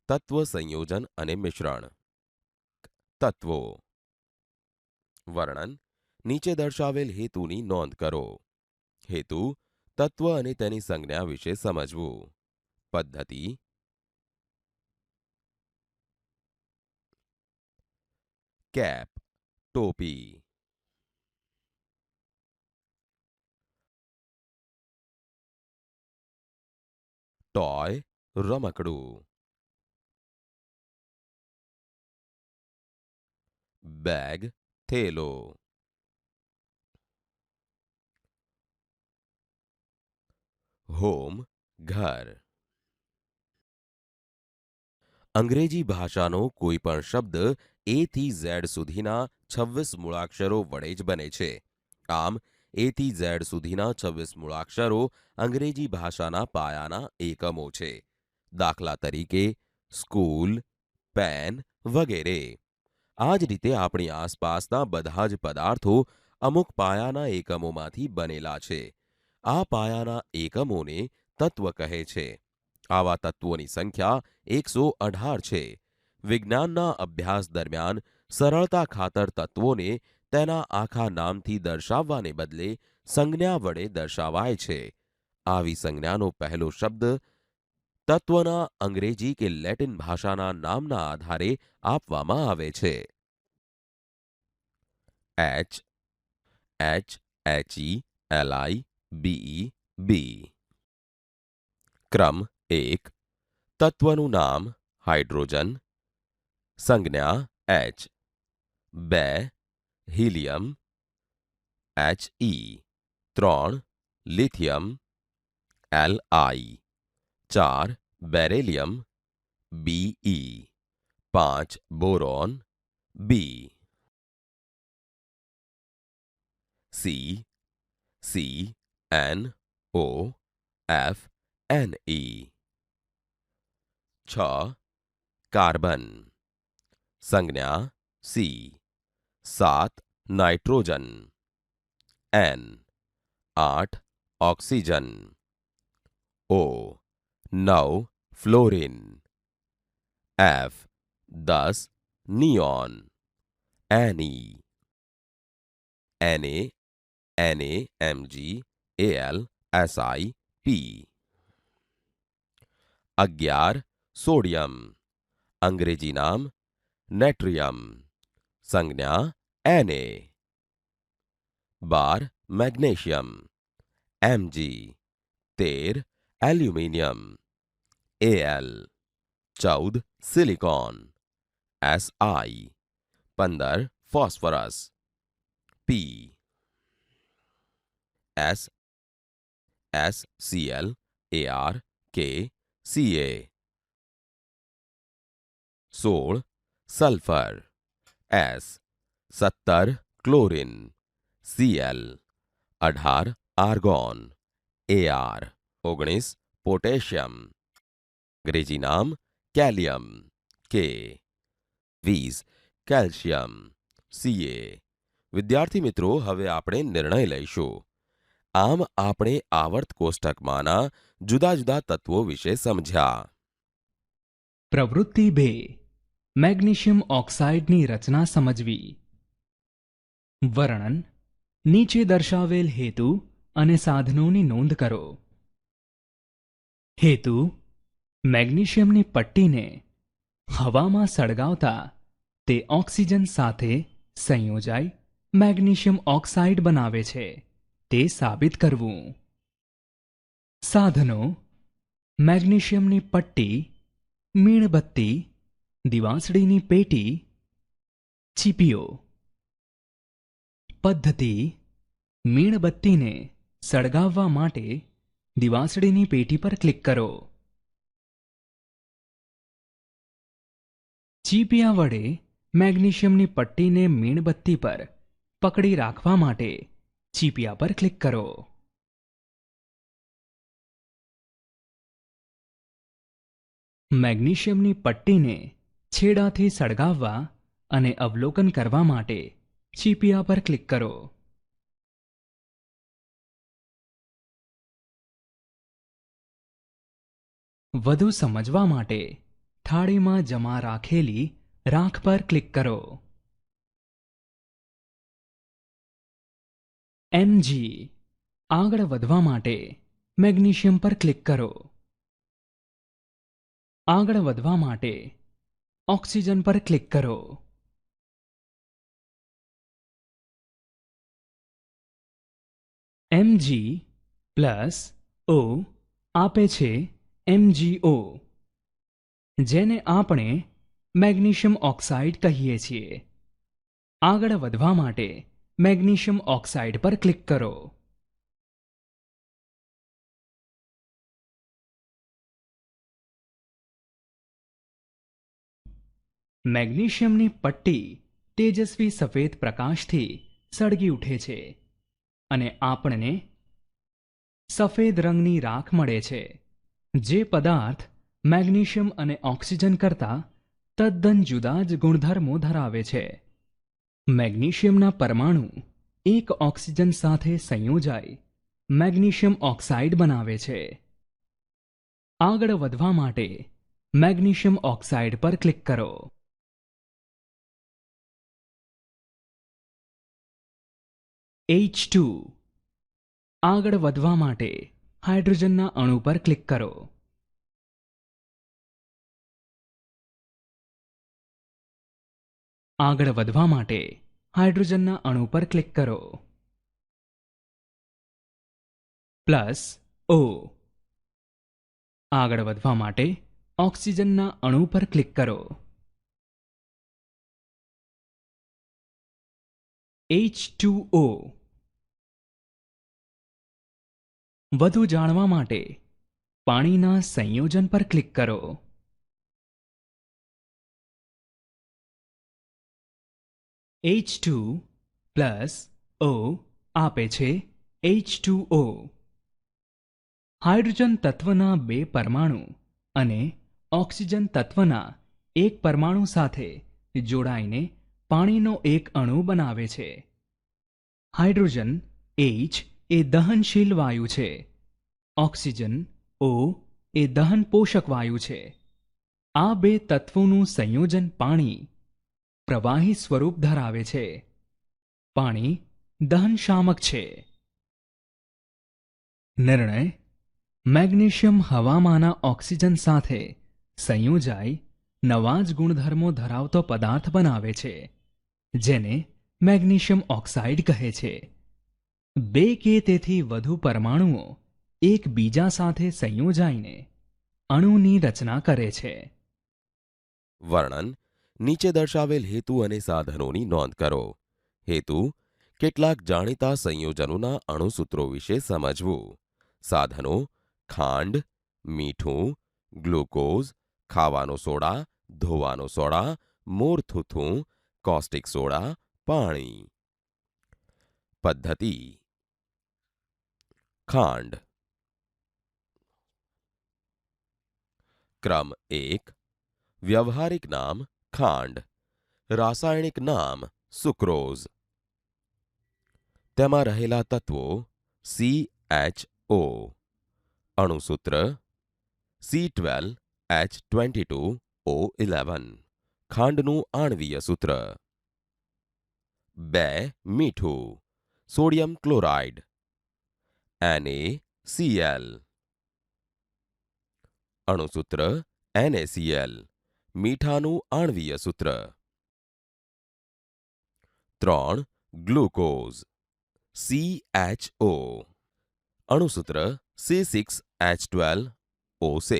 તત્વ સંયોજન અને મિશ્રણ. તત્વો. વર્ણન. નીચે દર્શાવેલ હેતુની નોંધ કરો. હેતુ: તત્વ અને તેની સંજ્ઞા વિશે સમજવું. પદ્ધતિ: કેપ, ટોપી. ટોય, રમકડું. બેગ, થેલો. હોમ, ઘર. અંગ્રેજી ભાષાનો કોઈ પણ શબ્દ એ થી ઝેડ સુધીના 26 મૂળાક્ષરો વડે જ બને છે. આમ એ થી ઝેડ સુધીના 26 મૂળાક્ષરો અંગ્રેજી ભાષાના પાયાના એકમો છે. દાખલા તરીકે સ્કૂલ, પેન વગેરે. આ જ રીતે આપણી આસપાસના બધા જ પદાર્થો અમુક પાયાના એકમોમાંથી બનેલા છે. આ પાયાના એકમોને તત્વ કહે છે. આવા તત્વોની સંખ્યા 118 છે. વિજ્ઞાનના અભ્યાસ દરમિયાન સરળતા ખાતર તત્વોને તેના આખા નામથી દર્શાવવાને બદલે સંજ્ઞા વડે દર્શાવાય છે. આવી સંજ્ઞાનો પહેલો શબ્દ તત્વના અંગ્રેજી કે લેટિન ભાષાના નામના આધારે આપવામાં આવે છે. H, HELIBE. ક્રમ 1. તત્વનું નામ હાઇડ્રોજન. સંજ્ઞા H. 2. Helium He. 3. Lithium Li. 4. Beryllium Be. 5. Boron B. CnOFne. 6. Carbon. સંજ્ઞા C. 7. Nitrogen N. 8. Oxygen O. 9. Fluorine F. 10. Neon Ne. NaMgAlSiP. 11. Sodium. અંગ્રેજી નામ નેટ્રિયમ. સંજ્ઞા Na. 12. Magnesium Mg. 13. Aluminium Al. 14. Silicon Si. 15. Phosphorus P. SClArKCa. 16. Sulphur S. 17. Chlorine Cl. 18. Argon Ar. 19. Potassium. અંગ્રેજી નામ કેલિયમ K. 20. Calcium Ca. વિદ્યાર્થી મિત્રો, હવે આપણે નિર્ણય લઈશું. આમ આપણે આવર્ત કોષ્ટકમાંના જુદા જુદા તત્વો વિશે સમજ્યા. પ્રવૃત્તિ 2. મેગ્નેશિયમ ઓક્સાઇડની રચના સમજવી. વર્ણન. નીચે દર્શાવેલ હેતુ અને સાધનોની નોંધ કરો. હેતુ: મેગ્નેશિયમની પટ્ટીને હવામાં સળગાવતા તે ઓક્સિજન સાથે સંયોજાઈ મેગ્નેશિયમ ઓક્સાઇડ બનાવે છે તે સાબિત કરવું. સાધનો: મેગ્નેશિયમની પટ્ટી, મીણબત્તી, દિવાસળીની પેટી, ચીપીઓ. પદ્ધતિ: મીણબત્તીને સળગાવવા માટે દિવાસળીની પેટી પર ક્લિક કરો. ચીપિયા વડે મેગ્નેશિયમની પટ્ટીને મીણબત્તી પર પકડી રાખવા માટે ચીપિયા પર ક્લિક કરો. મેગ્નેશિયમની પટ્ટીને છેડાથી સળગાવવા અને અવલોકન કરવા માટે ચીપિયા પર ક્લિક કરો. વધુ સમજવા માટે થાળીમાં જમા રાખેલી રાખ પર ક્લિક કરો. Mg આગળ વધવા માટે મેગ્નેશિયમ પર ક્લિક કરો. આગળ વધવા માટે ઓક્સિજન પર ક્લિક કરો. Mg પ્લસ O આપે છે MgO, જેને આપણે મેગ્નેશિયમ ઓક્સાઇડ કહીએ છીએ. આગળ વધવા માટે મેગ્નેશિયમ ઓક્સાઇડ પર ક્લિક કરો. મેગ્નેશિયમની પટ્ટી તેજસ્વી સફેદ પ્રકાશથી સળગી ઉઠે છે અને આપણને સફેદ રંગની રાખ મળે છે, જે પદાર્થ મેગ્નેશિયમ અને ઓક્સિજન કરતાં તદ્દન જુદા જ ગુણધર્મો ધરાવે છે. મેગ્નેશિયમના પરમાણુ એક ઓક્સિજન સાથે સંયોજાઈ મેગ્નેશિયમ ઓક્સાઇડ બનાવે છે. આગળ વધવા માટે મેગ્નેશિયમ ઓક્સાઇડ પર ક્લિક કરો. H2 આગળ વધવા માટે હાઇડ્રોજનના અણુ પર ક્લિક કરો. આગળ વધવા માટે હાઇડ્રોજનના અણુ પર ક્લિક કરો. પ્લસ O આગળ વધવા માટે ઓક્સિજનના અણુ પર ક્લિક કરો. H2O વધુ જાણવા માટે પાણીના સંયોજન પર ક્લિક કરો. H2 પ્લસ O આપે છે H2O. હાઇડ્રોજન તત્વના 2 પરમાણુ અને ઓક્સિજન તત્વના 1 પરમાણુ સાથે જોડાઈને પાણીનો એક અણુ બનાવે છે. હાઇડ્રોજન H એ દહનશીલ વાયુ છે. ઓક્સિજન O એ દહન પોષક વાયુ છે. આ 2 તત્વોનું સંયોજન પાણી પ્રવાહી સ્વરૂપ ધરાવે છે. પાણી દહનશામક છે. નિર્ણય: મેગ્નેશિયમ હવામાંના ઓક્સિજન સાથે સંયોજાઈ નવા જ ગુણધર્મો ધરાવતો પદાર્થ બનાવે છે, જેને મેગ્નેશિયમ ઓક્સાઇડ કહે છે. 2 કે તેથી વધુ પરમાણુઓ એકબીજા સાથે સંયોજાઈને અણુની રચના કરે છે. વર્ણન: નીચે દર્શાવેલ હેતુ અને સાધનોની નોંધ કરો. હેતુ: કેટલાક જાણીતા સંયોજનોના અણુસૂત્રો વિશે સમજવું. સાધનો: ખાંડ, મીઠું, ગ્લુકોઝ, ખાવાનો સોડા, ધોવાનો સોડા, મોરથૂથું, કોસ્ટિક સોડા, પાણી. પદ્ધતિ: ખાંડ. ક્રમ 1. વ્યવહારિક નામ ખાંડ. રાસાયણિક નામ સુક્રોઝ. તેમાં રહેલા તત્વો CHO. અણુસૂત્ર C12H22O11. ખાંડનું આણ્વીય સૂત્ર. 2. મીઠું. Sodium chloride NaCl. અણુસૂત્ર NaCl. મીઠાનું આણ્વીય સૂત્ર. 3. Glucose CHO. અણુસૂત્ર C6H12O6.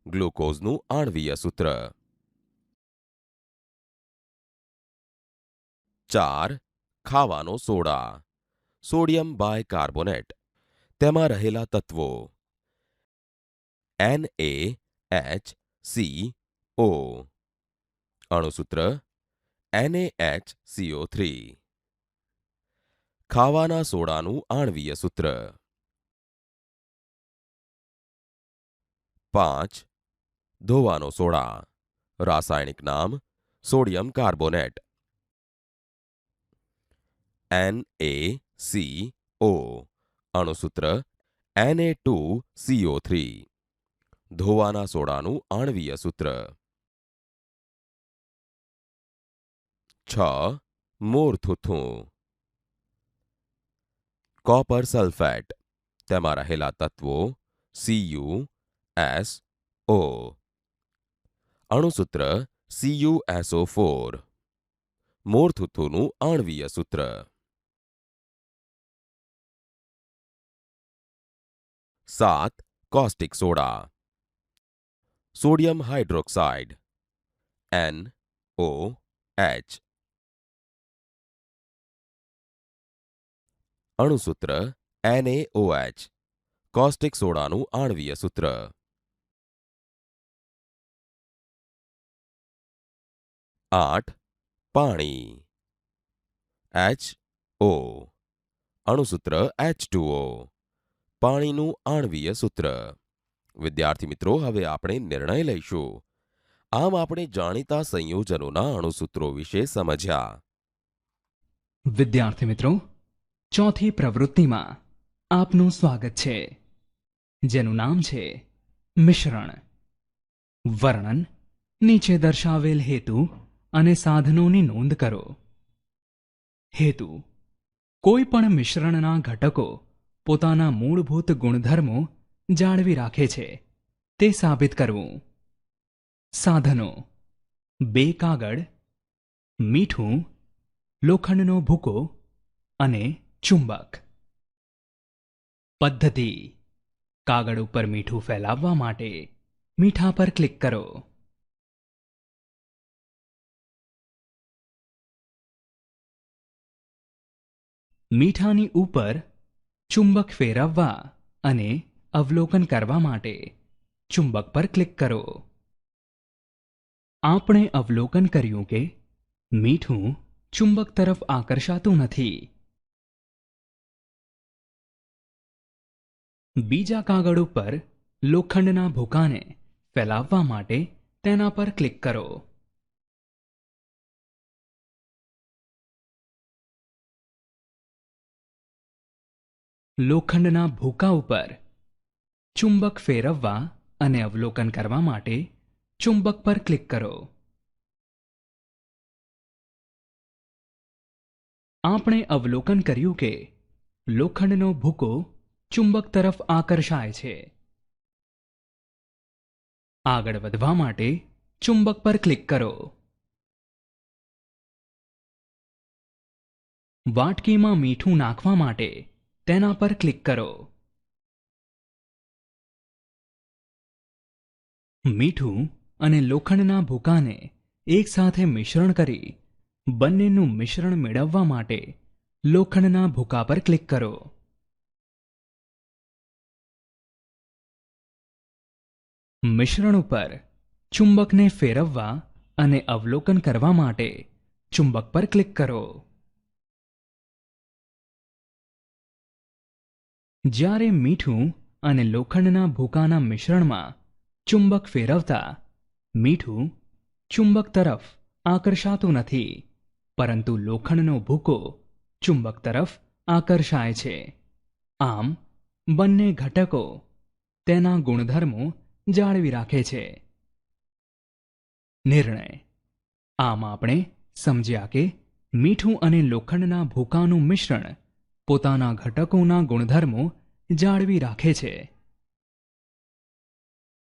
ગ્લુકોઝનું આણ્વીય સૂત્ર. 4. ખાવાનો સોડા. Sodium bicarbonate. તેમાં રહેલા તત્વો NaHCO. અણુસૂત્ર NaHCO3. ખાવાના સોડાનું આણ્વીય સૂત્ર. 5. ધોવાનો સોડા. રાસાયણિક નામ સોડિયમ કાર્બોનેટ NaCO. અણુસૂત્ર Na2CO3. ધોવાના સોડાનું આણ્વીય સૂત્ર. 6. મોરથુથું. Copper sulphate. તેમાં રહેલા તત્વો CuSO. અણુસૂત્ર CuSO4. મોરથુથુનું આણ્વીય સૂત્ર. 7. Caustic soda. Sodium hydroxide NOH. અણુસૂત્ર NaOH. કોસ્ટિક સોડાનું આણ્વીય સૂત્ર. 8. પાણી HO. અણુસૂત્ર H2O. પાણીનું આણ્વીય સૂત્ર. વિદ્યાર્થી મિત્રો, હવે આપણે નિર્ણય લઈશું. આમ આપણે જાણીતા સંયોજનોના અણુસૂત્રો વિશે સમજ્યા. વિદ્યાર્થી મિત્રો, ચોથી પ્રવૃત્તિમાં આપનું સ્વાગત છે, જેનું નામ છે મિશ્રણ. વર્ણન. નીચે દર્શાવેલ હેતુ અને સાધનોની નોંધ કરો. હેતુ: કોઈ પણ મિશ્રણના ઘટકો પોતાના મૂળભૂત ગુણધર્મો જાળવી રાખે છે તે સાબિત કરવું. સાધનો: 2 કાગળ, મીઠું, લોખંડનો ભૂકો અને ચુંબક. પદ્ધતિ: કાગળ ઉપર મીઠું ફેલાવવા માટે મીઠા પર ક્લિક કરો. મીઠાની ઉપર ચુંબક ફેરવવા અને અવલોકન કરવા માટે ચુંબક પર ક્લિક કરો. આપણે અવલોકન કર્યું કે મીઠું ચુંબક તરફ આકર્ષાતું નથી. બીજા કાગળ ઉપર લોખંડના ભૂકાને ફેલાવવા માટે તેના પર ક્લિક કરો. લોખંડના ભૂકા ઉપર ચુંબક ફેરવવા અને અવલોકન કરવા માટે ચુંબક પર ક્લિક કરો. આપણે અવલોકન કર્યું કે લોખંડનો ભૂકો ચુંબક તરફ આકર્ષાય છે. આગળ વધવા માટે ચુંબક પર ક્લિક કરો. વાટકીમાં મીઠું નાખવા માટે તેના પર ક્લિક કરો. મીઠું અને લોખંડના ભૂકાને એકસાથે મિશ્રણ કરી બંનેનું મિશ્રણ મેળવવા માટે લોખંડના ભૂકા પર ક્લિક કરો. મિશ્રણ ઉપર ચુંબકને ફેરવવા અને અવલોકન કરવા માટે ચુંબક પર ક્લિક કરો. જ્યારે મીઠું અને લોખંડના ભૂકાના મિશ્રણમાં ચુંબક ફેરવતા મીઠું ચુંબક તરફ આકર્ષાતું નથી, પરંતુ લોખંડનો ભૂકો ચુંબક તરફ આકર્ષાય છે. આમ બંને ઘટકો તેના ગુણધર્મો જાળવી રાખે છે. નિર્ણય. આમ આપણે સમજ્યા કે મીઠું અને લોખંડના ભૂકાનું મિશ્રણ પોતાના ઘટકોના ગુણધર્મો જાળવી રાખે છે.